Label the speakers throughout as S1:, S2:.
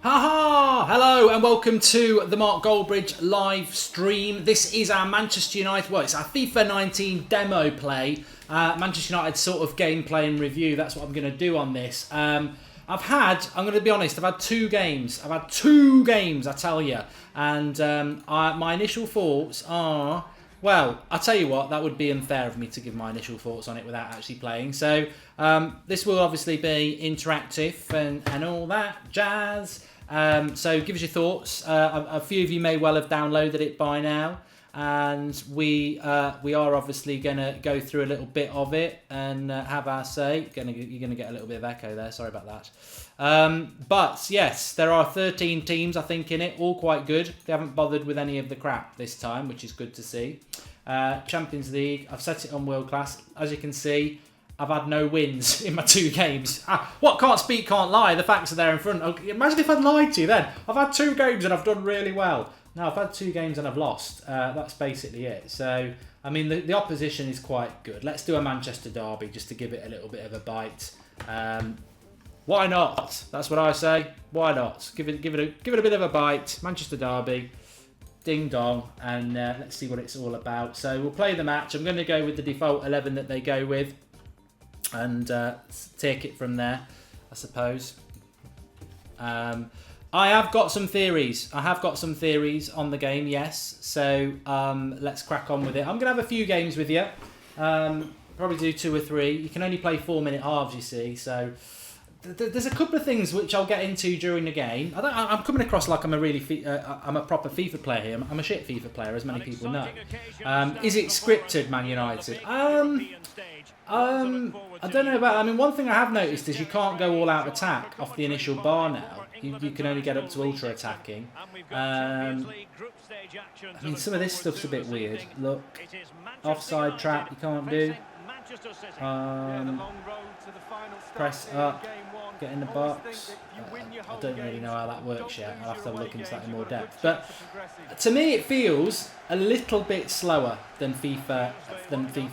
S1: Haha! Hello and welcome to the Mark Goldbridge live stream. This is our Manchester United, well, it's our FIFA 19 demo play. Manchester United sort of gameplay and review. That's what I'm going to do on this. I'm going to be honest, I've had two games. I tell you. And my initial thoughts are, well, I'll tell you what, that would be unfair of me to give my initial thoughts on it without actually playing. So this will obviously be interactive and all that jazz. So give us your thoughts. A few of you may well have downloaded it by now, and we are obviously going to go through a little bit of it and have our say. You're going to get a little bit of echo there. Sorry about that. But yes, there are 13 teams I think in it, all quite good. They haven't bothered with any of the crap this time, which is good to see. Champions League, I've set it on world class. As you can see, I've had no wins in my two games. What can't speak, can't lie. The facts are there in front. Okay, imagine if I'd lied to you then. I've had two games and I've done really well. No, I've had two games and I've lost. That's basically it. So, I mean, the opposition is quite good. Let's do a Manchester derby just to give it a little bit of a bite. Why not? That's what I say. Why not? Give it a bit of a bite. Manchester derby. Ding dong. And let's see what it's all about. So we'll play the match. I'm going to go with the default 11 that they go with. And take it from there, I suppose. I have got some theories. On the game, yes. So let's crack on with it. I'm going to have a few games with you. Probably do 2 or 3. You can only play 4-minute halves, you see. So there's a couple of things which I'll get into during the game. I'm coming across like I'm a proper FIFA player here. I'm a shit FIFA player, as many people know. Is it scripted, Man United? I don't know about. I mean, one thing I have noticed is you can't go all out attack off the initial bar now. You can only get up to ultra attacking. I mean, some of this stuff's a bit weird. Look, offside trap you can't do. Press up, get in the box. I don't really know how that works yet. I'll have to look into that in more depth. But to me, it feels a little bit slower than FIFA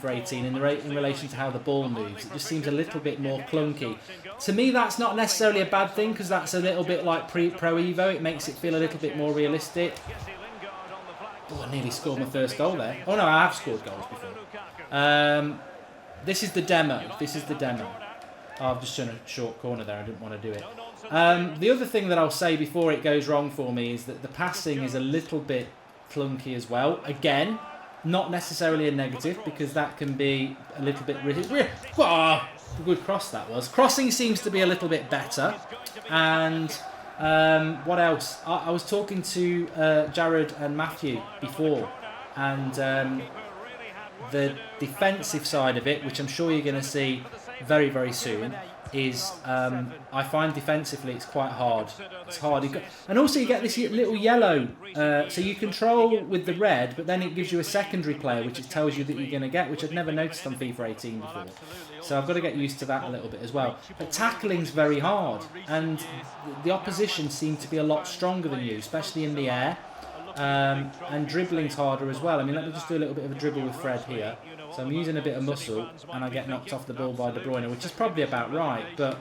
S1: 18 in relation to how the ball moves. It just seems a little bit more clunky. To me, that's not necessarily a bad thing because that's a little bit like Pro Evo. It makes it feel a little bit more realistic. Oh, I nearly scored my first goal there. Oh no, I have scored goals before. This is the demo. Oh, I've just done a short corner there. I didn't want to do it. The other thing that I'll say before it goes wrong for me is that the passing is a little bit clunky as well. Again, not necessarily a negative because that can be a little bit... Oh, good cross that was. Crossing seems to be a little bit better. And what else? I was talking to Jared and Matthew before. And the defensive side of it, which I'm sure you're going to see very, very soon, is I find defensively it's quite hard. It's hard. And also you get this little yellow. So you control with the red, but then it gives you a secondary player, which it tells you that you're going to get, which I'd never noticed on FIFA 18 before. So I've got to get used to that a little bit as well. But tackling's very hard. And the opposition seem to be a lot stronger than you, especially in the air. And dribbling's harder as well. I mean, let me just do a little bit of a dribble with Fred here. So I'm using a bit of muscle, and I get knocked off the ball by De Bruyne, which is probably about right, but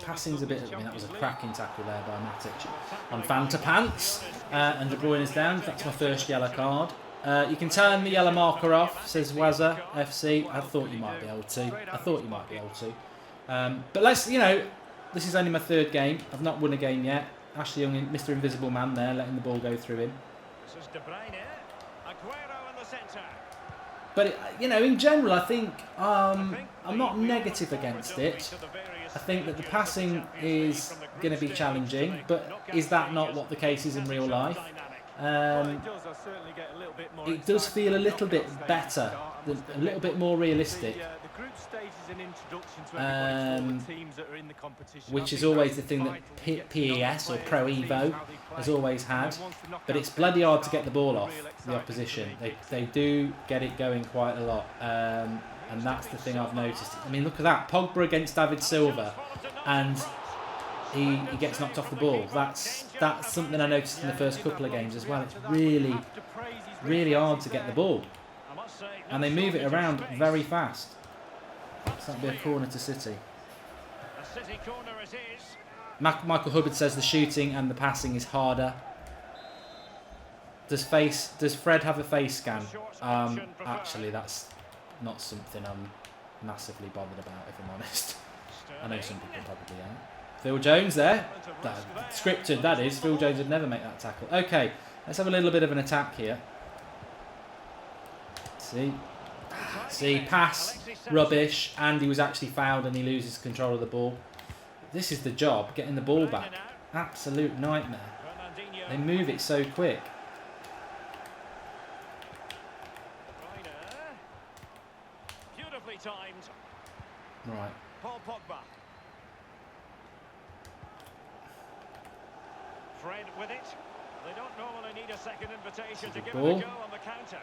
S1: passing's a bit... I mean, that was a cracking tackle there by Matic on Fanta Pants, and De Bruyne is down. That's my first yellow card. You can turn the yellow marker off, says Wazza FC. I thought you might be able to. But let's, this is only my third game. I've not won a game yet. Ashley Young, Mr. Invisible Man there, letting the ball go through him. But, in general, I think I'm not negative against it. I think that the passing is going to be challenging, but is that not what the case is in real life? It does feel a little bit better, a little bit more realistic. Which is always the thing that PES or Pro Evo has always had, but it's bloody hard to get the ball off the opposition. They do get it going quite a lot, and that's the thing I've noticed. I mean, look at that, Pogba against David Silva, and he gets knocked off the ball. That's something I noticed in the first couple of games as well. It's really, really hard to get the ball, and they move it around very fast. So that'll be a corner to City.
S2: A City corner it is.
S1: Michael Hubbard says the shooting and the passing is harder. Does Fred have a face scan? Actually, that's not something I'm massively bothered about, if I'm honest. I know some people probably aren't. Phil Jones there. Scripted, that is. Phil Jones would never make that tackle. Okay, let's have a little bit of an attack here. See, pass, rubbish, and he was actually fouled and he loses control of the ball. This is the job, getting the ball back. Absolute nightmare. They move it so quick. Right.
S2: Paul Pogba. Fred with it. They don't normally need a second invitation to give it a go on the counter.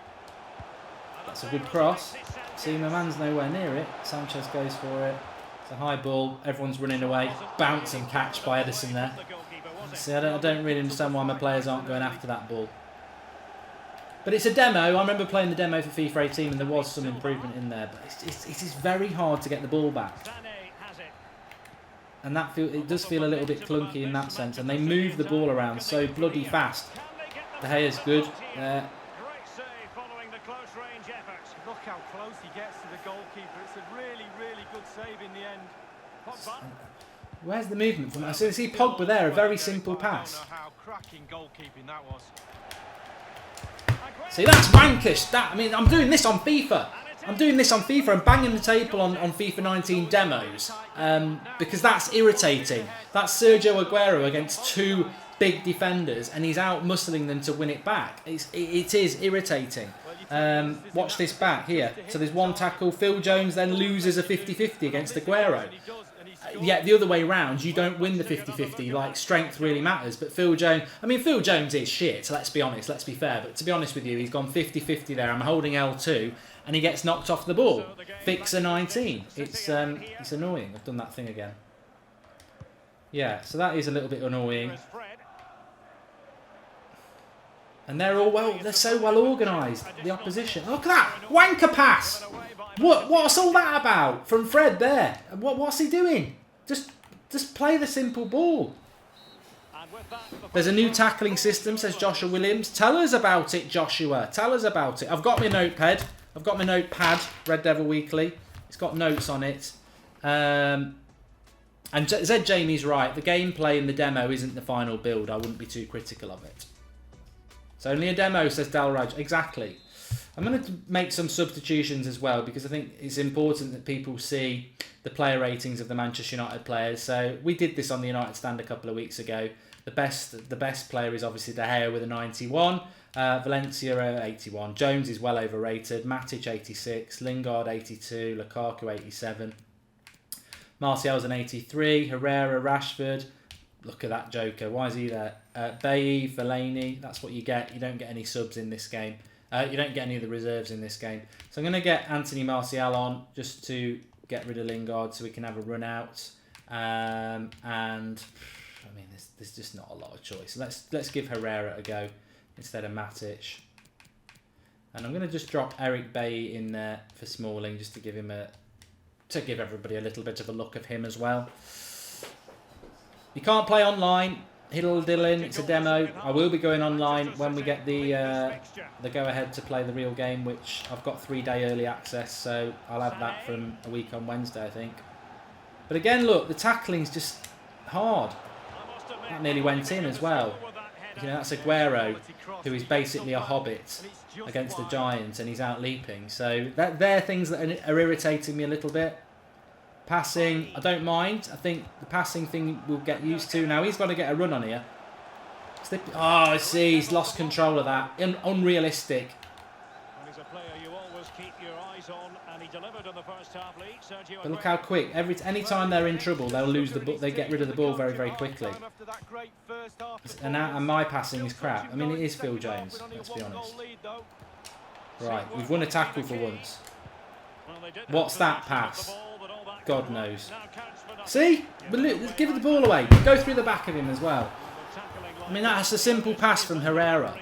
S1: That's a good cross. See, my man's nowhere near it. Sanchez goes for it. It's a high ball. Everyone's running away. Bounce and catch by Edison there. See, I don't really understand why my players aren't going after that ball. But it's a demo. I remember playing the demo for FIFA 18 and there was some improvement in there. But it is very hard to get the ball back. And it does feel a little bit clunky in that sense. And they move the ball around so bloody fast. De Gea's good there.
S3: Look how close he gets to the goalkeeper. It's a really, really good save in the end. Pogba.
S1: Where's the movement from that? So see Pogba there, a very simple pass.
S3: How cracking goalkeeping that was.
S1: See, that's wankish. I mean, I'm doing this on FIFA. I'm banging the table on FIFA 19 demos because that's irritating. That's Sergio Aguero against two big defenders and he's out muscling them to win it back. It is irritating. Watch this back here. So there's one tackle. Phil Jones then loses a 50-50 against Aguero. Yet the other way round, you don't win the 50-50. Like, strength really matters. But Phil Jones is shit, so let's be honest, let's be fair. But to be honest with you, he's gone 50-50 there. I'm holding L2 and he gets knocked off the ball. Fixer 19. It's annoying. I've done that thing again. Yeah, so that is a little bit annoying. And they're so well organised, the opposition. Look at that! Wanker pass! What's all that about? From Fred there. What's he doing? Just play the simple ball. There's a new tackling system, says Joshua Williams. Tell us about it, Joshua. Tell us about it. I've got my notepad. Red Devil Weekly. It's got notes on it. And Zed Jamie's right. The gameplay in the demo isn't the final build. I wouldn't be too critical of it. It's only a demo, says Dalraj. Exactly. I'm going to make some substitutions as well because I think it's important that people see the player ratings of the Manchester United players. So we did this on the United Stand a couple of weeks ago. The best player is obviously De Gea with a 91. Valencia 81. Jones is well overrated. Matic 86. Lingard 82. Lukaku 87. Martial's an 83. Herrera, Rashford. Look at that joker. Why is he there? Bailly, Fellaini. That's what you get. You don't get any subs in this game. You don't get any of the reserves in this game. So I'm going to get Anthony Martial on just to get rid of Lingard so we can have a run out. And I mean, there's just not a lot of choice. Let's give Herrera a go instead of Matic. And I'm going to just drop Eric Bailly in there for Smalling just to give everybody a little bit of a look of him as well. You can't play online. Hiddle Dillin, it's a demo. I will be going online when we get the go-ahead to play the real game, which I've got 3-day early access, so I'll have that from a week on Wednesday, I think. But again, look, the tackling's just hard. That nearly went in as well. You know, that's Aguero, who is basically a hobbit against the Giants, and he's out leaping. So they're things that are irritating me a little bit. Passing, I don't mind. I think the passing thing we'll get used to. Now he's got to get a run on here. Oh, I see. He's lost control of that. Unrealistic. But look how quick. Any time they're in trouble, they'll lose the ball. They get rid of the ball very, very quickly. And my passing is crap. I mean, it is Phil Jones. Let's be honest. Right, we've won a tackle for once. What's that pass? God knows. See? Let's give the ball away. Go through the back of him as well. I mean, that's a simple pass from Herrera.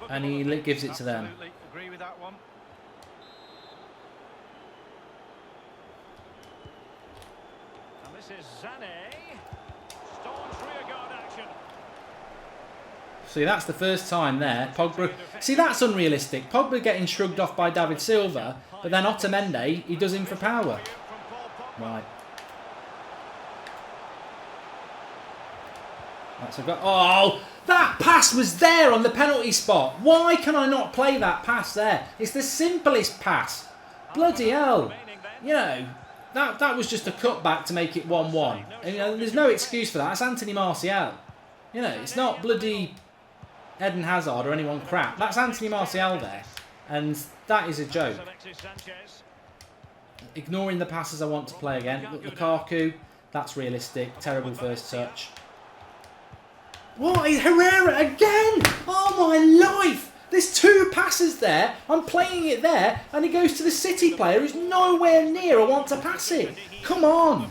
S1: And he gives it to them.
S2: This is Sané. Staunch rearguard action.
S1: See, that's the first time there. Pogba. See, that's unrealistic. Pogba getting shrugged off by David Silva, but then Otamendi, he does him for power. Right. That's a go. Oh, that pass was there on the penalty spot. Why can I not play that pass there? It's the simplest pass. Bloody hell. You know, that was just a cutback to make it 1-1. And, you know, there's no excuse for that. That's Anthony Martial. You know, it's not bloody Eden Hazard or anyone crap. That's Anthony Martial there. And that is a joke. Ignoring the passes I want to play again. Look, Lukaku, that's realistic. Terrible first touch. What is Herrera again? Oh my life! There's two passes there. I'm playing it there, and he goes to the City player who's nowhere near I want to pass it. Come on!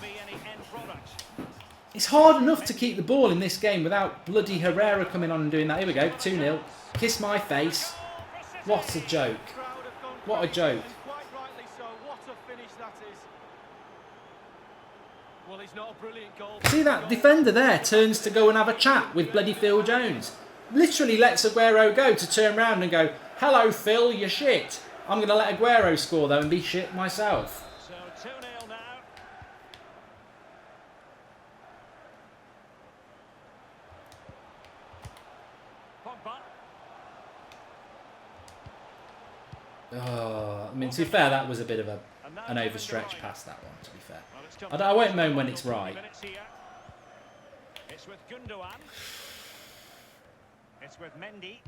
S1: It's hard enough to keep the ball in this game without bloody Herrera coming on and doing that. Here we go, 2-0. Kiss my face. What a joke. What a joke. See that defender there turns to go and have a chat with bloody Phil Jones. Literally lets Aguero go to turn round and go, hello Phil, you're shit. I'm going to let Aguero score though and be shit myself.
S2: So 2-0 now. Pogba.
S1: Oh, I mean, to be fair, that was a bit of an overstretched pass, that one, to be fair. I won't moan when it's right.
S2: It's with Gundogan. It's with Mendy.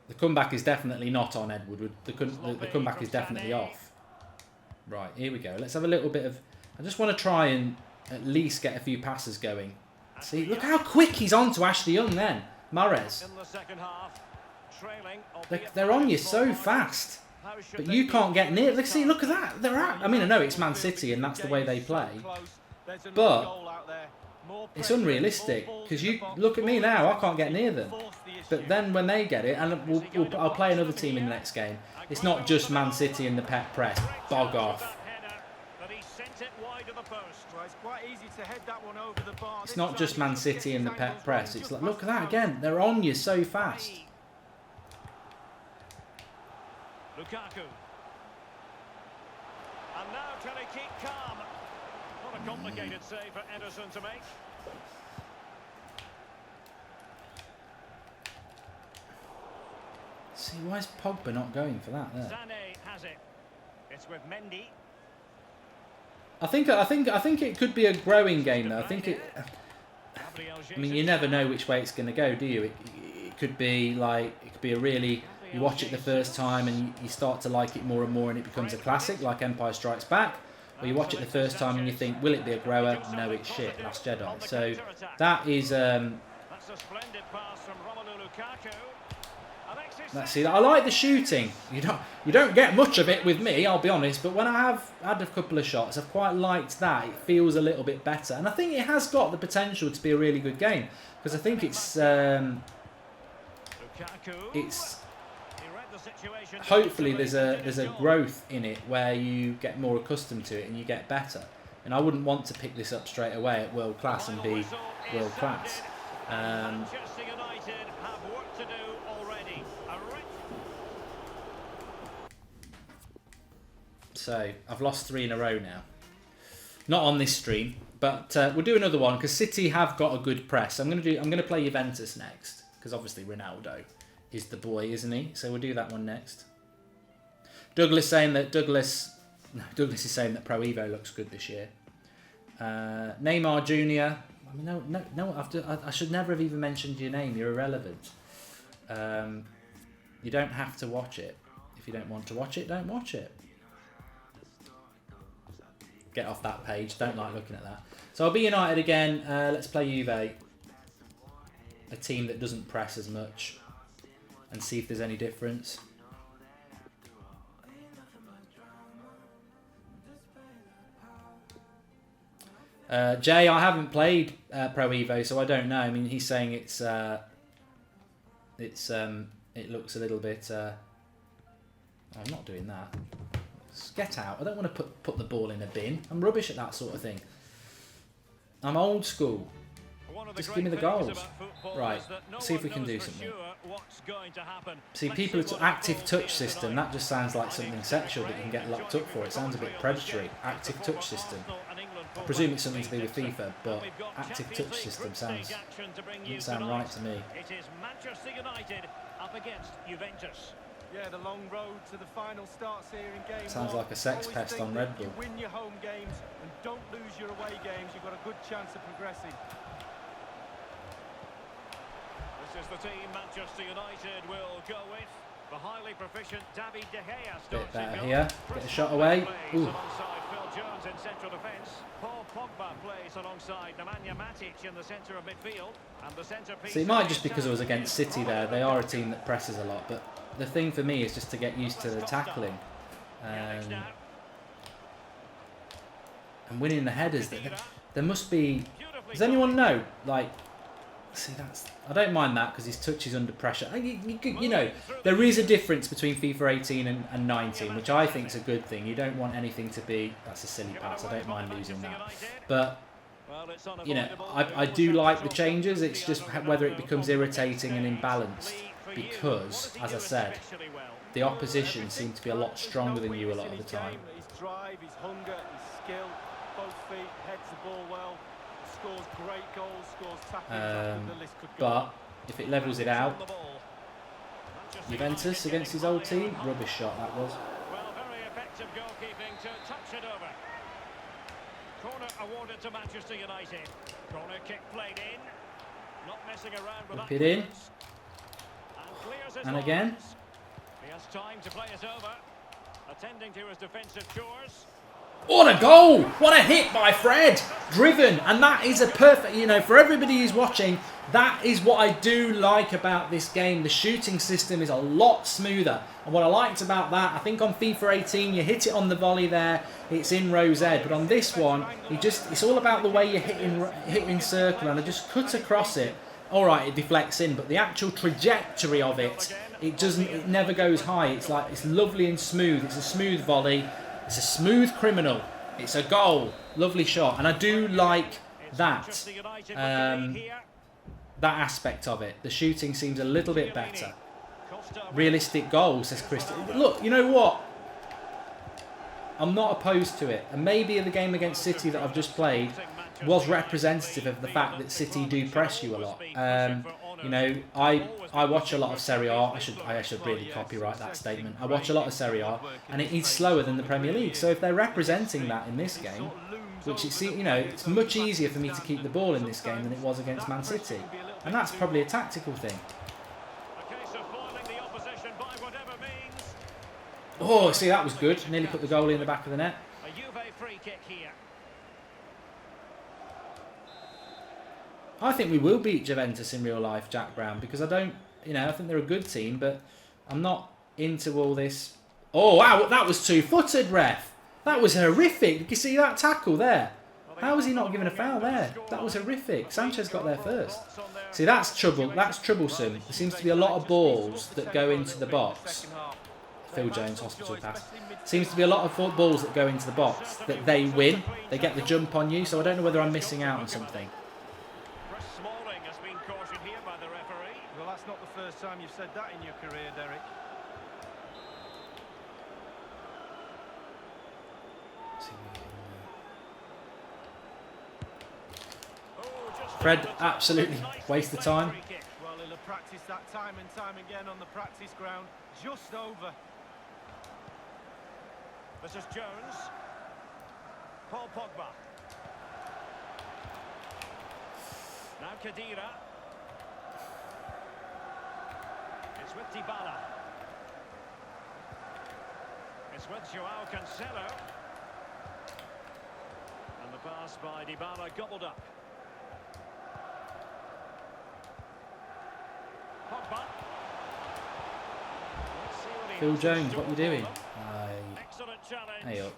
S1: The comeback is definitely not on Ed Woodward. The comeback is definitely off. Right, here we go. Let's have a little bit of... I just want to try and at least get a few passes going. See, look how quick he's on to Ashley Young then. Mahrez. They're on you so fast. But you can't get near. Let's see, look at that. They're out. I mean, I know it's Man City and that's the way they play. But it's unrealistic. Because you look at me now, I can't get near them. But then when they get it, and I'll play another team in the next game. It's not just Man City and the pet press. Bog off. It's not just Man City and the pet press. It's like, look at that again. They're on you so fast.
S2: Lukaku. And now can he keep calm? What a complicated save for Ederson to make.
S1: See, why is Pogba not going for that there?
S2: Sané has it. It's with Mendy.
S1: I think it could be a growing game though. I mean, you never know which way it's going to go, do you? It could be like a really. You watch it the first time and you start to like it more and more and it becomes a classic like Empire Strikes Back. Or you watch it the first time and you think, will it be a grower? No, it's shit, Last Jedi. So that is... Let's see, I like the shooting. You don't get much of it with me, I'll be honest, but when I have had a couple of shots, I've quite liked that. It feels a little bit better. And I think it has got the potential to be a really good game. Because I think it's... hopefully there's a growth in it where you get more accustomed to it and you get better. And I wouldn't want to pick this up straight away at world class and be world class. So I've lost 3 in a row now. Not on this stream, but we'll do another one because City have got a good press. I'm gonna play Juventus next because obviously Ronaldo is the boy, isn't he? So we'll do that one next. Douglas is saying that Pro Evo looks good this year. Neymar Jr. I mean, no. I should never have even mentioned your name. You're irrelevant. You don't have to watch it. If you don't want to watch it, don't watch it. Get off that page. Don't like looking at that. So I'll be United again. Let's play Juve. A team that doesn't press as much. And see if there's any difference. Jay, I haven't played Pro Evo, so I don't know. I mean, he's saying it looks a little bit. I'm not doing that. Just get out. I don't want to put the ball in a bin. I'm rubbish at that sort of thing. I'm old school.
S2: One of the
S1: Just give me the
S2: great things
S1: goals.
S2: about football
S1: Right,
S2: is that no
S1: see if
S2: one
S1: we can do
S2: knows for
S1: something.
S2: sure what's going to happen.
S1: See,
S2: Let's
S1: people
S2: see
S1: are
S2: what
S1: active
S2: unfolds
S1: touch
S2: here
S1: system.
S2: tonight.
S1: That just sounds like something sexual that you can get locked up for. It sounds a bit predatory. Active touch system. I presume it's something to do with FIFA, but active touch system sounds doesn't sound right to me.
S2: It is Manchester United up against Juventus.
S3: Yeah, the long road to the final starts here in game
S1: Sounds
S3: one.
S1: like a sex
S3: Always
S1: pest
S3: think
S1: on
S3: that
S1: Red
S3: if you
S1: Bull.
S3: win your home games and don't lose your away games, you've got a good chance of progressing.
S2: This is the team Manchester United will go with. The highly proficient David De Gea starts
S1: Bit better
S2: in goal.
S1: here. Get a shot away.
S2: Plays
S1: Ooh.
S2: alongside Phil Jones in central defence. Paul Pogba plays alongside Nemanja Matic in the centre of midfield. And the centrepiece.
S1: See, it might just because I was against City there. They are a team that presses a lot, but the thing for me is just to get used to the tackling and winning the headers. There must be. Does anyone know? Like, see, that's. I don't mind that because his touch is under pressure. You know, there is a difference between FIFA 18 and 19, which I think is a good thing. You don't want anything to be. That's a silly pass. I don't mind losing that, but. You know, I do like the changes. It's just whether it becomes irritating and imbalanced because, as I said, the opposition seem to be a lot stronger than you a lot of the time.
S3: His drive, his hunger, his skill, both feet, heads the ball well, scores great goals, scores tackles. The list could go on.
S1: But if it levels it out, Juventus against his old team, rubbish shot that was.
S2: Well, very effective goalkeeping to touch it over. Corner awarded to Manchester United. Corner kick played in. Not messing around with
S1: Whip
S2: that.
S1: it in.
S2: And clears his
S1: And again.
S2: lines. He has time to play it over. Attending to his defensive chores.
S1: What a goal! What a hit by Fred! Driven, and that is a perfect, you know, for everybody who's watching, that is what I do like about this game. The shooting system is a lot smoother. And what I liked about that, I think on FIFA 18, you hit it on the volley there, it's in rose ed. But on this one, it's all about the way you're hitting circle, and I just cut across it. All right, it deflects in, but the actual trajectory of it, it never goes high. It's like, it's lovely and smooth. It's a smooth volley. It's a smooth criminal. It's a goal. Lovely shot. And I do like that. That aspect of it. The shooting seems a little bit better. Realistic goal, says Chris. Look, you know what? I'm not opposed to it. And maybe the game against City that I've just played was representative of the fact that City do press you a lot. You know, I watch a lot of Serie A. I should really copyright that statement. I watch a lot of Serie A, and it is slower than the Premier League. So if they're representing that in this game, which it's, you know, it's much easier for me to keep the ball in this game than it was against Man City, and that's probably a tactical thing. Oh, see, that was good. Nearly put the goalie in the back of the net.
S2: A Juve free kick here.
S1: I think we will beat Juventus in real life, Jack Brown, because I don't, you know, I think they're a good team, but I'm not into all this. Oh, wow, that was two-footed, ref. That was horrific. Did you see that tackle there? How was he not given a foul there? That was horrific. Sanchez got there first. See, that's trouble. That's troublesome. There seems to be a lot of balls that go into the box. Phil Jones, hospital pass. Seems to be a lot of balls that go into the box that they win. They get the jump on you, so I don't know whether I'm missing out on something.
S3: Well, that's not the first time you've said that in your career, Derek.
S1: Fred, absolutely waste of time.
S3: Well, he'll have practiced that time and time again on the practice ground. Just over.
S2: This is Jones. Paul Pogba. Now Khedira. It's with Dybala. It's with Joao Cancelo. And the pass by Dybala gobbled up. Pogba.
S1: Phil Jones, what are you doing?
S2: Excellent challenge.
S1: Hey up.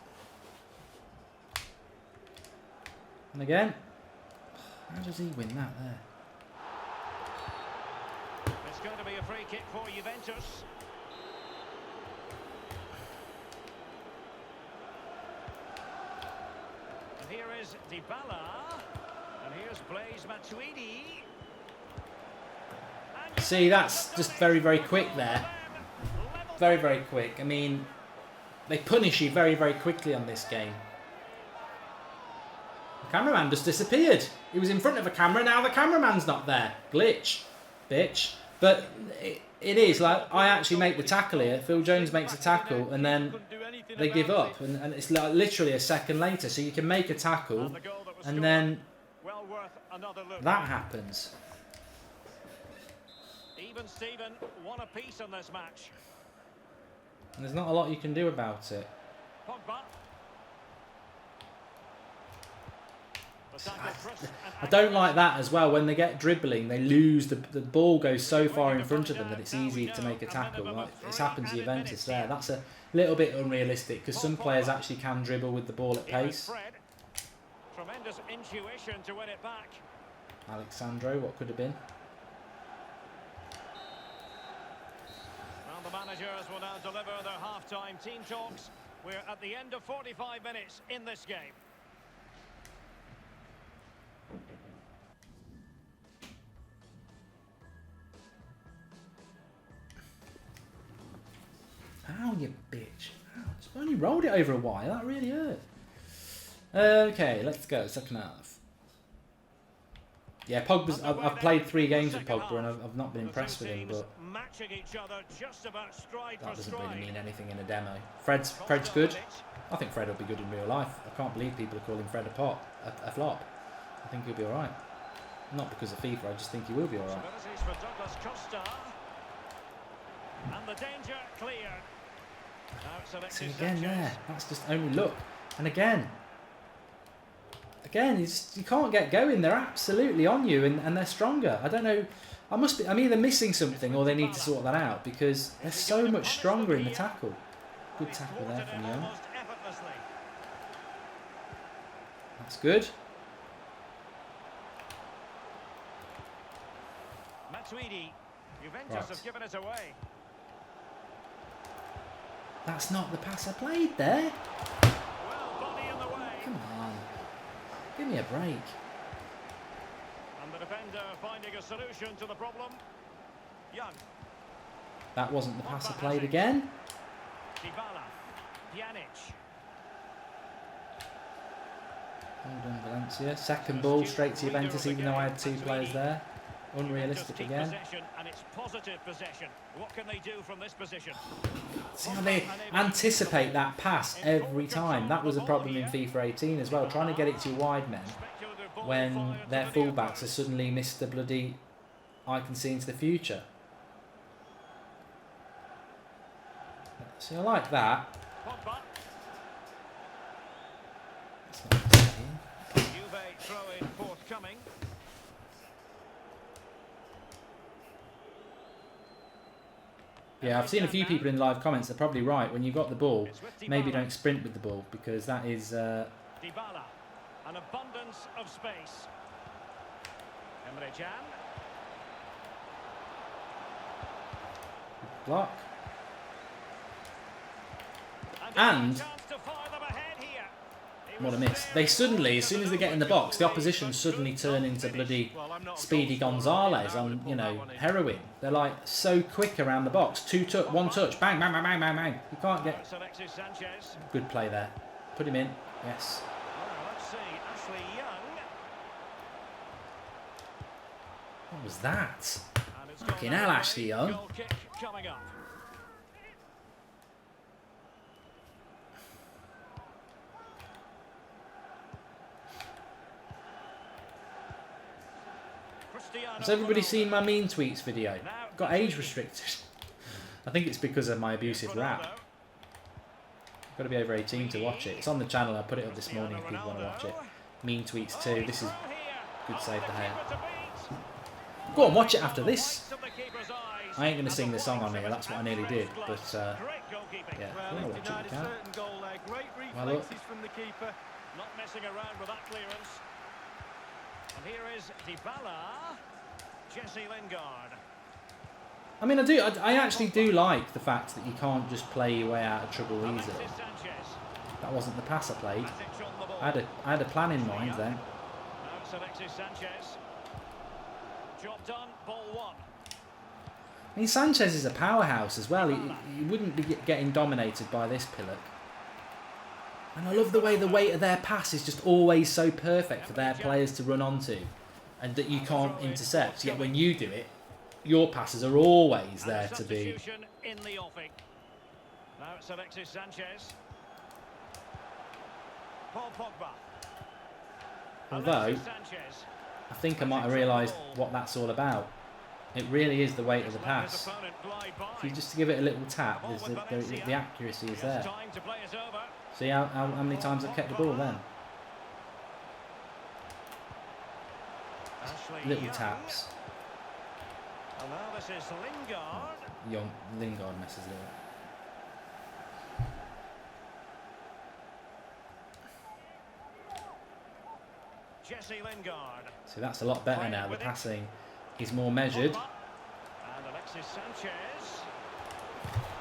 S1: And again. How does he win that there?
S2: It's going to be a free kick for Juventus. And here is Dybala. And here's Blaise Matuidi.
S1: See, that's just very, very quick there. Very, very quick. I mean, they punish you very, very quickly on this game. The cameraman just disappeared. He was in front of a camera, now the cameraman's not there. Glitch. Bitch. But it is, like, I actually make the tackle here. Phil Jones makes a tackle, and then they give up. And it's like literally a second later. So you can make a tackle, and then that happens.
S2: Even Steven, one apiece in this match.
S1: And there's not a lot you can do about it.
S2: Pogba.
S1: I don't like that as well. When they get dribbling, they lose. The ball goes so far in front of them that it's easy to make a tackle. Like it's happened to Juventus there. That's a little bit unrealistic because some players actually can dribble with the ball at pace.
S2: Tremendous intuition to win it back.
S1: Alexandro, what could have been?
S2: Well, the managers will now deliver their half-time team talks. We're at the end of 45 minutes in this game.
S1: Ow, you bitch. Ow, I only rolled it over a while. That really hurt. Okay, let's go. Second half. Yeah, Pogba's, I've played 3 games with Pogba and I've not been impressed with him, but that doesn't really mean anything in a demo. Fred's good. I think Fred will be good in real life. I can't believe people are calling Fred a flop. I think he'll be alright. Not because of FIFA, I just think he will be alright.
S2: And the danger cleared.
S1: See again there, that's just only look. And again, you can't get going. They're absolutely on you, and they're stronger. I don't know. I'm either missing something or they need to sort that out because they're so much stronger in the tackle. Good tackle there from Young. That's good.
S2: Matuidi, Juventus have given it away.
S1: That's not the pass I played there.
S2: Well, body in the way.
S1: Come on. Give me a break.
S2: And the defender finding a solution to the problem. Young.
S1: That wasn't the pass I played again.
S2: Dybala. Pjanic.
S1: Well done, Valencia. Second ball straight to Juventus, even though I had 2 players there. Unrealistic again.
S2: And it's positive possession. What can they do from this position?
S1: See how they anticipate that pass every time. That was a problem in FIFA 18 as well. Trying to get it to wide men when their fullbacks have suddenly missed the bloody I can see into the future. See, I like that. That's not
S2: Juve throw-in forthcoming.
S1: Yeah, I've seen a few people in live comments. They're probably right. When you've got the ball, maybe don't sprint with the ball because that is.
S2: Dybala, an abundance of space. Emre Can.
S1: Block. And what a miss. They suddenly, as soon as they get in the box, the opposition suddenly turn into bloody Speedy Gonzalez on, you know, heroin. They're like so quick around the box. One touch, bang, bang, bang, bang, bang, bang. You can't get. Good play there. Put him in. Yes. What was that? Fucking hell, Ashley Young. Has everybody seen my mean tweets video? Got age restricted. I think it's because of my abusive rap. Got to be over 18 to watch it. It's on the channel. I put it up this morning if people want to watch it. Mean tweets too. This is good save the hair. Go on, watch it after this. I ain't going to sing the song on here. That's what I nearly did. But yeah, if you want to watch it, you can. Well, look.
S2: Not messing around with that clearance. And here is Dybala, Jesse Lingard.
S1: I mean, I actually do like the fact that you can't just play your way out of trouble easily. That wasn't the pass I played. I had a plan in mind then.
S2: Alexis Sanchez. Job done, ball one.
S1: I mean, Sanchez is a powerhouse as well. He wouldn't be getting dominated by this pillock. And I love the way the weight of their pass is just always so perfect for their players to run onto, and that you can't intercept. Yet when you do it, your passes are always there to be.
S2: In the offing. Now it's Alexis Sanchez. Paul Pogba.
S1: Although, I think I might have realised what that's all about. It really is the weight of the pass. If you just give it a little tap, the accuracy is there. See how many times I've kept the ball then? Little taps.
S2: And now this is Lingard.
S1: Lingard messes it up.
S2: Jesse Lingard.
S1: So that's a lot better now. The passing is more measured.
S2: And Alexis Sanchez.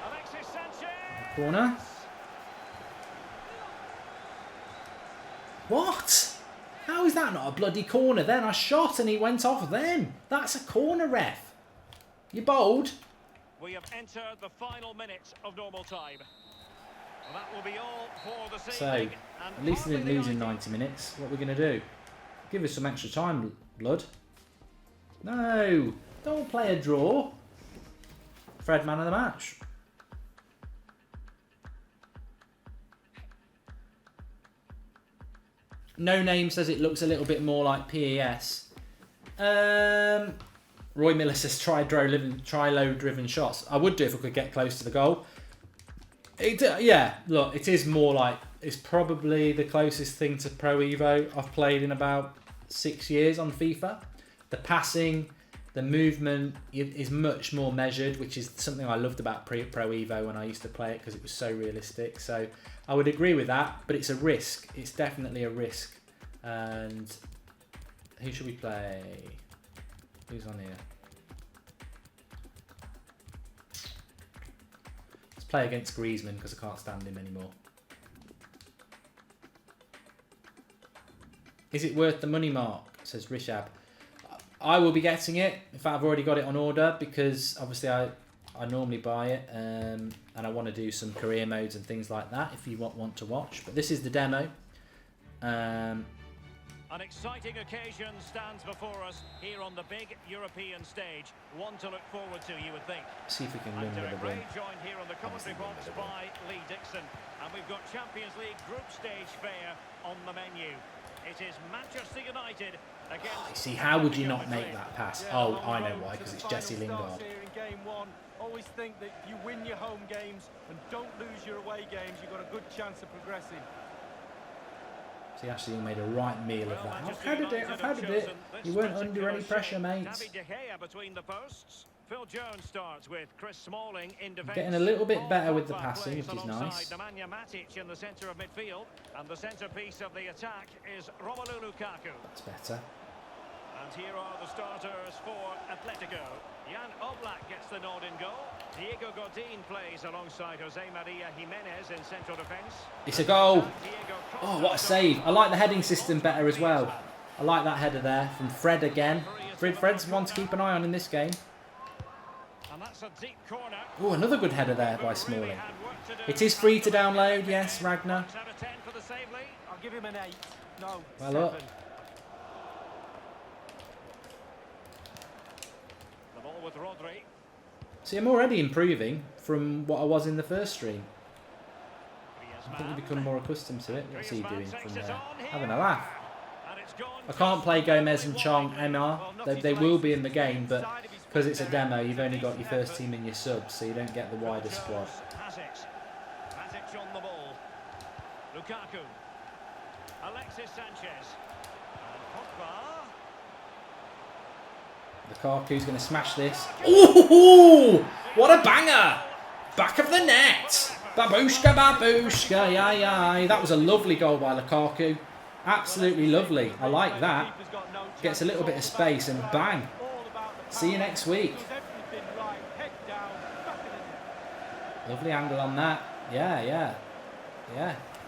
S2: Alexis Sanchez.
S1: Corner. What? How is that not a bloody corner then? I shot and he went off then. That's a corner, ref. You're bold.
S2: We have entered the final minutes of normal time. Well, that will be all for the
S1: So, at least they didn't lose in 90 minutes. What are we going to do? Give us some extra time, blood. No, don't play a draw. Fred, man of the match. No Name says it looks a little bit more like PES. Roy Miller says try low driven shots. I would do if I could get close to the goal. Yeah, look, it is more like, it's probably the closest thing to Pro Evo I've played in about 6 years on FIFA. The passing, the movement is much more measured, which is something I loved about Pro Evo when I used to play it because it was so realistic. So I would agree with that, but it's a risk. It's definitely a risk. And who should we play? Who's on here? Let's play against Griezmann because I can't stand him anymore. Is it worth the money, Mark? Says Rishab. I will be getting it. In fact, I've already got it on order because obviously I normally buy it and I want to do some career modes and things like that if you want to watch. But this is the demo.
S2: An exciting occasion stands before us here on the big European stage. One to look forward to, you would think.
S1: See if we can win with a win.
S2: Joined here on the commentary box by Lee Dixon. And we've got Champions League group stage fare on the menu. It is Manchester United against...
S1: See, how would you not make that pass? Oh, I know why, because it's Jesse Lingard.
S3: Here in game one, always think that if you win your home games and don't lose your away games, you've got a good chance of progressing.
S1: See, actually, you made a right meal of that. I've had it. You weren't under any pressure, mates.
S2: Between the posts. Phil Jones starts with Chris Smalling in defense.
S1: Getting a little bit better with the passing, which is nice.
S2: Nemanja Matic in the centre of midfield, and the centrepiece of the attack is Romelu Lukaku.
S1: That's better.
S2: And here are the starters for Atletico. Jan Oblak gets the nod in goal. Diego Godin plays alongside Jose Maria Jimenez in central defence.
S1: It's a goal. Oh, what a save. I like the heading system better as well. I like that header there from Fred again. Fred's one to keep an eye on in this game. Oh, another good header there by Smalling. It is free to download, yes, Ragnar.
S3: I'll give him an 8. No,
S1: well
S3: 7.
S1: Up.
S2: The ball with Rodri.
S1: See, I'm already improving from what I was in the first stream. I think you become more accustomed to it. What's he doing from there? Having a laugh. I can't play Gomez and Chong MR. They will be in the game, but because it's a demo, you've only got your first team and your subs, so you don't get the wider squad.
S2: Matic on the ball. Lukaku. Alexis Sanchez. And Pogba.
S1: Lukaku's going to smash this. Ooh! What a banger! Back of the net! Babushka, babushka, yay, yay. That was a lovely goal by Lukaku. Absolutely lovely. I like that. Gets a little bit of space and bang. See you next week. Lovely angle on that. Yeah.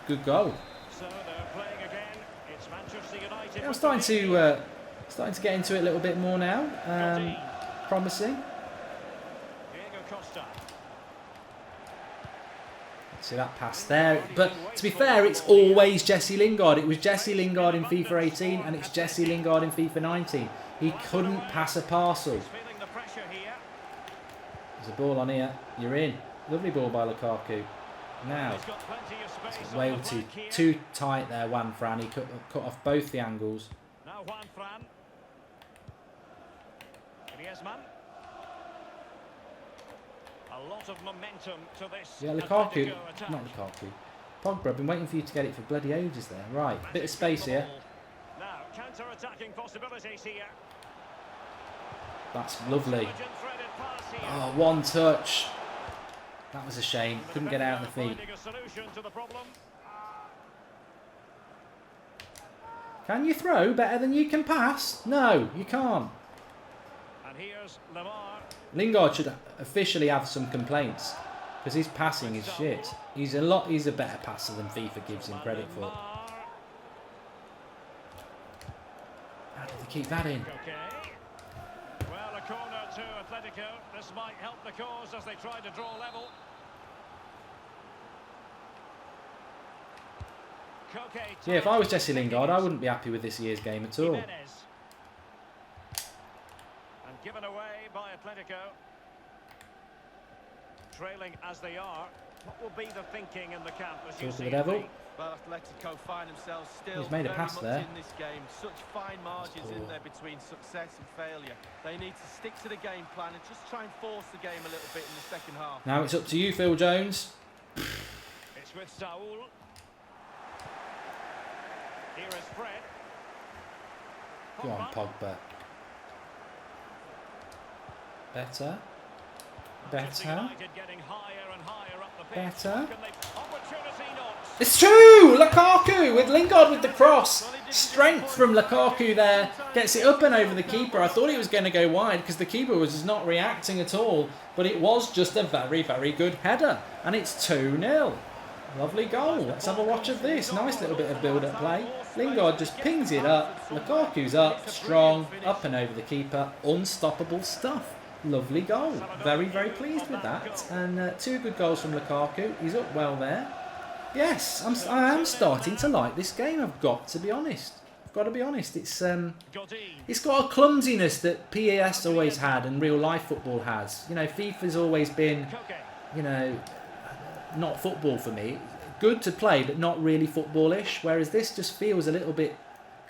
S1: Good goal.
S2: So they're playing again. It's Manchester United.
S1: Yeah, I'm starting to get into it a little bit more now. Promising.
S2: Diego Costa.
S1: See that pass there. But to be fair, it's always Jesse Lingard. It was Jesse Lingard in FIFA 18 and it's Jesse Lingard in FIFA 19. He couldn't pass a parcel.
S2: Feeling the pressure here.
S1: There's a ball on here. You're in. Lovely ball by Lukaku. Now,
S2: He's got plenty of space on
S1: way
S2: the flank here.
S1: too tight there, Juan Fran. He cut off both the angles.
S2: Now Juan Fran. Griezmann. A lot of momentum to this.
S1: Yeah, Lukaku.
S2: Atletico attack.
S1: Not Lukaku. Pogba, I've been waiting for you to get it for bloody ages there. Right, bit of space here.
S2: Now, counter-attacking possibilities here.
S1: That's lovely.
S2: Threaded pass here.
S1: Oh, one touch. That was a shame. Couldn't get out of the feet.
S2: Finding a solution to the problem.
S1: Can you throw better than you can pass? No, you can't.
S2: And here's Lamar.
S1: Lingard should officially have some complaints because his passing is shit. He's a better passer than FIFA gives him credit for. How did they keep that in?
S2: Okay. Well, a corner to Atletico. This might help the cause as they try to draw level.
S1: Yeah, if I was Jesse Lingard, I wouldn't be happy with this year's game at all.
S2: And given away by Atletico. Trailing as they are. What will be the thinking in the camp as you
S1: Talk to
S2: see
S1: the
S2: it
S1: devil.
S2: be?
S3: Well, Atletico find themselves still
S1: He's made a
S3: very
S1: pass
S3: much
S1: there.
S3: in this game. Such fine margins in there between success and failure. They need to stick to the game plan and just try and force the game a little bit in the second half.
S1: Now it's up to you, Phil Jones.
S2: It's with Saul. Here is Fred.
S1: Go on, Pogba. Better.
S2: Manchester
S1: Better.
S2: United getting higher and higher up the pitch.
S1: Better.
S2: Can they- Opportunity knocks.
S1: It's true! Lukaku with Lingard with the cross. Strength from Lukaku there. Gets it up and over the keeper. I thought he was going to go wide because the keeper was just not reacting at all. But it was just a very, very good header. And it's 2-0. Lovely goal. Let's have a watch of this. Nice little bit of build-up play. Lingard just pings it up. Lukaku's up, strong, up and over the keeper. Unstoppable stuff. Lovely goal. Very, very pleased with that. And 2 good goals from Lukaku. He's up well there. Yes, I am starting to like this game. I've got to be honest. I've got to be honest. It's got a clumsiness that PES always had and real life football has. You know, FIFA's always been, you know, not football for me. Good to play, but not really footballish. Whereas this just feels a little bit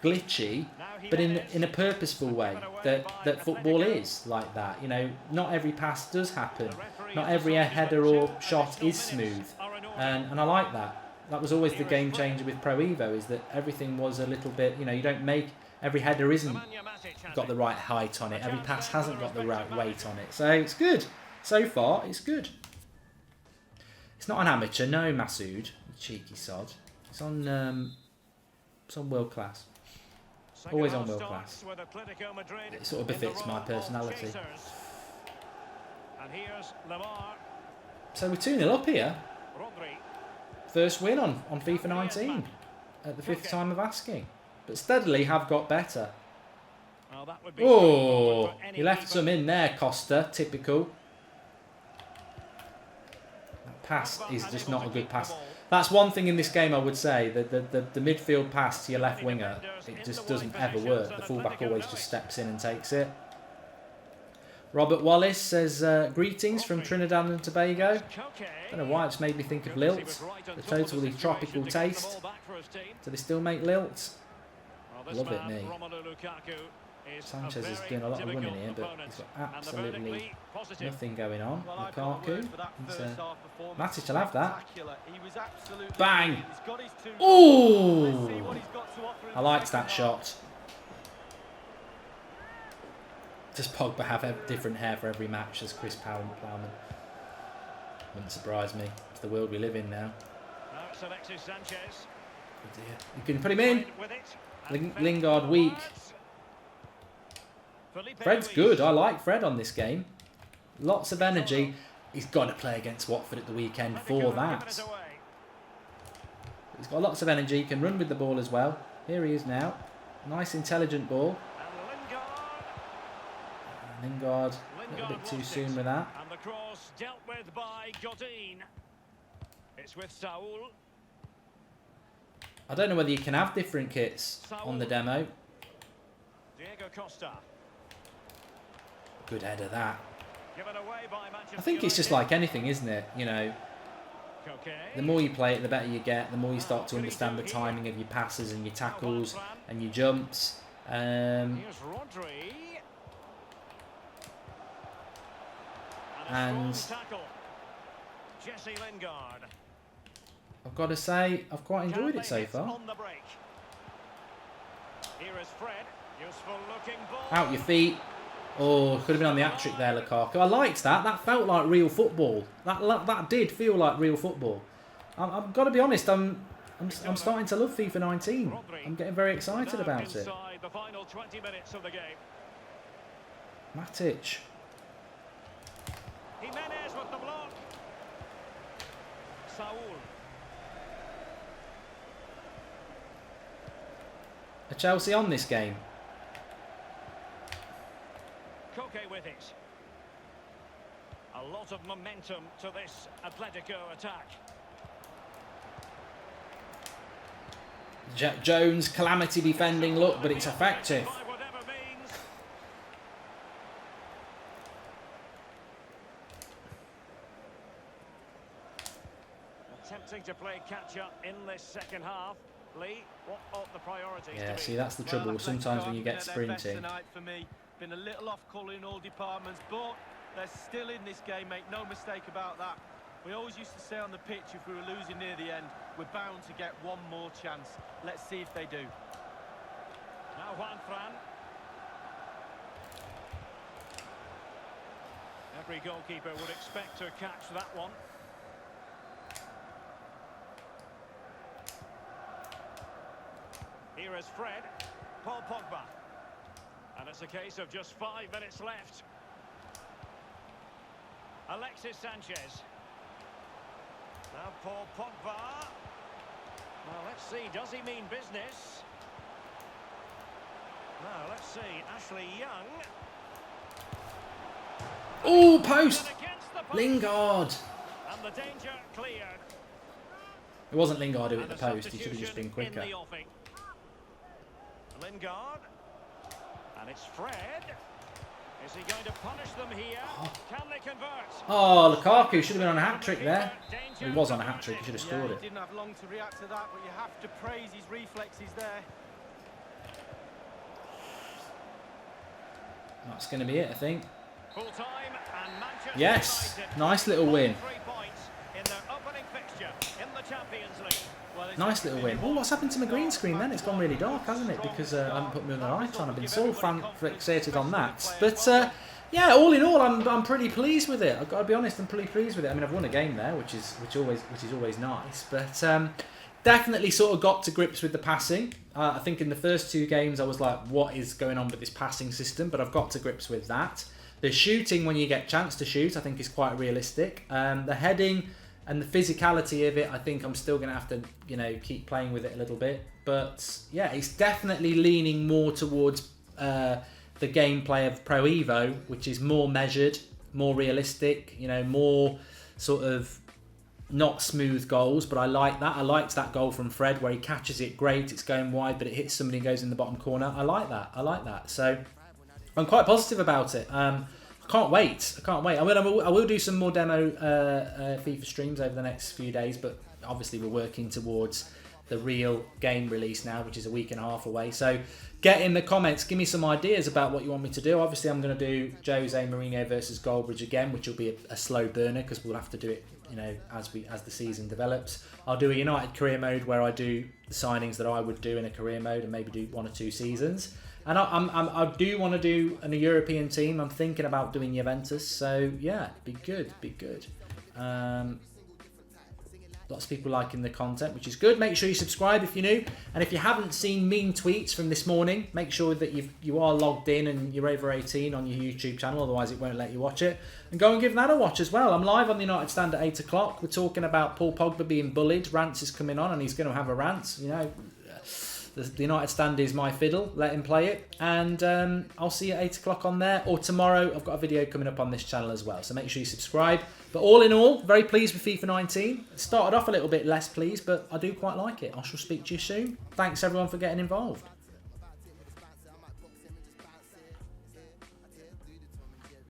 S1: glitchy, but in a purposeful way that football is like that. You know, not every pass does happen. Not every header or shot is smooth, and I like that. That was always the game changer with Pro Evo, is that everything was a little bit. You know, you don't make every header isn't got the right height on it. Every pass hasn't got the right weight on it. So it's good. So far, it's good. It's not an amateur, no, Masood, you cheeky sod. It's on world class. Always on world class. It sort of befits my personality.
S2: And here's Lamar.
S1: So we're 2-0 up here. First win on FIFA 19 at the 5th time of asking. But steadily have got better. Oh, he left some in there, Costa. Typical. Pass is just not a good pass. That's one thing in this game I would say, that the midfield pass to your left winger, it just doesn't ever work. The fullback always just steps in and takes it. Robert Wallace says, greetings from Trinidad and Tobago. Don't know why, it's made me think of lilt. The totally tropical taste. Do they still make lilt? Love it, me. Sanchez is doing a lot of running here, but he's got absolutely nothing going on. Lukaku. Matic will have that. Bang! Ooh! I liked that shot. Does Pogba have different hair for every match as Chris Plowman? Wouldn't surprise me. It's the world we live in now. Oh dear. You can put him in. Lingard weak. Fred's good. I like Fred on this game. Lots of energy. He's got to play against Watford at the weekend for that. He's got lots of energy. He can run with the ball as well. Here he is now. Nice, intelligent ball.
S2: And
S1: Lingard, a little bit too soon with that.
S2: And the cross dealt with by Godin. It's with Saul.
S1: I don't know whether you can have different kits on the demo.
S2: Diego Costa.
S1: Good header that.
S2: Given away by Manchester
S1: I think it's just like anything, isn't it? You know, the more you play it, the better you get. The more you start to understand the timing of your passes and your tackles and your jumps.
S2: Here's Rodri. And a strong tackle. Jesse Lingard.
S1: I've got to say, I've quite enjoyed it so far.
S2: On the break. Here is Fred. Useful looking ball.
S1: Out your feet. Oh, could have been on the hat-trick there, Lukaku. I liked that. That felt like real football. That did feel like real football. I've got to be honest. I'm starting to love FIFA 19. I'm getting very excited about it.
S2: The final 20 minutes of the game.
S1: Matic.
S2: Jimenez with the block. Saul.
S1: Are Chelsea on this game?
S2: Koke with it. A lot of momentum to this Atletico attack.
S1: Jones, calamity defending look, but it's effective.
S2: By whatever means. Attempting to play catch up in this second half. Lee, what ought the priorities to
S1: Yeah,
S2: be?
S1: see, that's the trouble sometimes when you get sprinting.
S3: For me, been a little off colour in all departments, but they're still in this game, make no mistake about that. We always used to say on the pitch, if we were losing near the end, we're bound to get one more chance. Let's see if they do.
S2: Now Juan Fran. Every goalkeeper would expect to catch that one. Here is Fred. Paul Pogba. And it's a case of just 5 minutes left. Alexis Sanchez. Now Paul Pogba. Well, let's see. Does he mean business? Now, let's see. Ashley Young.
S1: Oh, post!
S2: Against the post.
S1: Lingard.
S2: And the danger cleared.
S1: It wasn't Lingard who hit
S2: And
S1: the
S2: a
S1: post. He should have just been
S2: substitution
S1: quicker.
S2: in the offing. Lingard. And it's Fred. Is he going to punish them here? Can they convert?
S1: Oh, Lukaku should have been on a hat-trick there. He was on a hat-trick. He should have scored
S3: He
S1: it.
S3: didn't have long to react to that, but you have to praise his reflexes there.
S1: That's going to be it, I think.
S2: Full time and Manchester
S1: Yes,
S2: United
S1: nice little win.
S2: 3 points in their opening fixture in the Champions League. Well,
S1: Nice little win. Oh, what's happened to my green screen then? It's gone really dark, hasn't it? Because I haven't put me on the light on. I've been so fixated on that. But yeah, all in all, I'm pretty pleased with it. I've got to be honest, I'm pretty pleased with it. I mean, I've won a game there, which is always nice. But definitely sort of got to grips with the passing. I think in the first 2 games I was like, what is going on with this passing system? But I've got to grips with that. The shooting, when you get a chance to shoot, I think is quite realistic. The heading and the physicality of it, I think I'm still going to have to, keep playing with it a little bit. But yeah, it's definitely leaning more towards the gameplay of Pro Evo, which is more measured, more realistic, more sort of not smooth goals. But I like that. I liked that goal from Fred where he catches it great. It's going wide, but it hits somebody and goes in the bottom corner. I like that. So I'm quite positive about it. I can't wait. I will do some more demo FIFA streams over the next few days, but obviously we're working towards the real game release now, which is a week and a half away. So get in the comments, give me some ideas about what you want me to do. Obviously I'm going to do Jose Mourinho versus Goldbridge again, which will be a slow burner because we'll have to do it, as the season develops. I'll do a United career mode where I do the signings that I would do in a career mode and maybe do 1 or 2 seasons. And I do want to do a European team. I'm thinking about doing Juventus. So yeah, be good. Lots of people liking the content, which is good. Make sure you subscribe if you're new. And if you haven't seen mean tweets from this morning, make sure that you are logged in and you're over 18 on your YouTube channel. Otherwise, it won't let you watch it. And go and give that a watch as well. I'm live on the United Stand at 8 o'clock. We're talking about Paul Pogba being bullied. Rants is coming on and he's going to have a rant. The United stand is my fiddle. Let him play it. And I'll see you at 8 o'clock on there. Or tomorrow, I've got a video coming up on this channel as well. So make sure you subscribe. But all in all, very pleased with FIFA 19. It started off a little bit less pleased, but I do quite like it. I shall speak to you soon. Thanks everyone for getting involved.